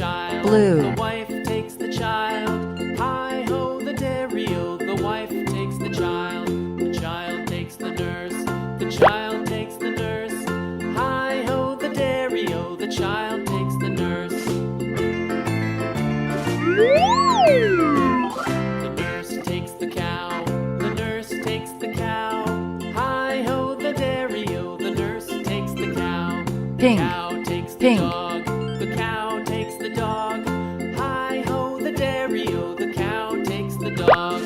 child. Blue. The wife takes the child. Hi-ho, the dairy-o. The wife takes the child. The child takes the nurse. The child takes the nurse. Hi-ho, the dairy-o. The child takes the nurse. The nurse takes the cow. The nurse takes the cow. Hi-ho, the dairy-o. The nurse takes the cow. Pink. The cow takes the Pink. dog. The cow takes the dog. Hi-ho, the dairy-o. The cow takes the dog.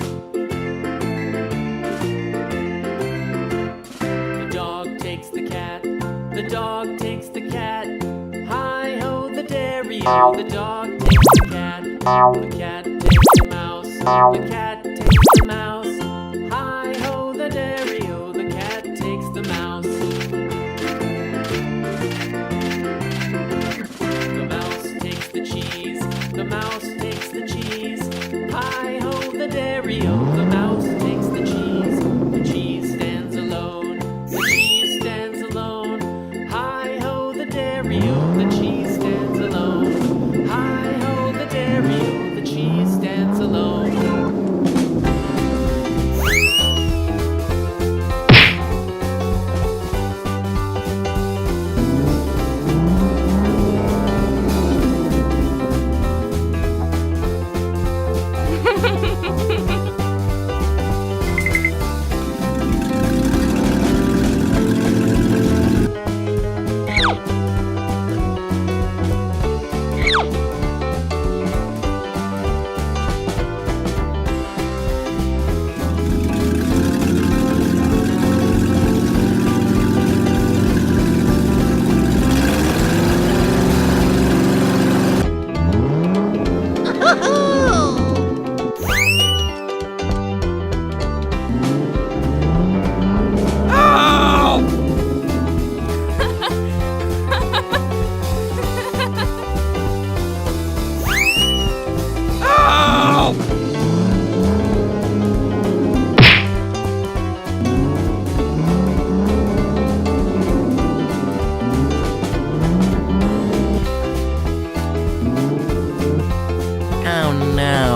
The dog takes the cat. The dog takes the cat. Hi-ho, the dairy-o. The dog takes the cat. The cat takes the mouse. The cat takes the mouse. Hi-ho, the dairy-o. The cat takes the mouse. The mouse takes the cheese. The mouse takes the cheese. Hi-ho, the dairy-o. The mouse takes the cheese. The cheese stands alone. The cheese stands alone. Hi-ho, the dairy-o. The cheese stands alone. Hi-ho, the dairy-o. The cheese stands alone. Oh no.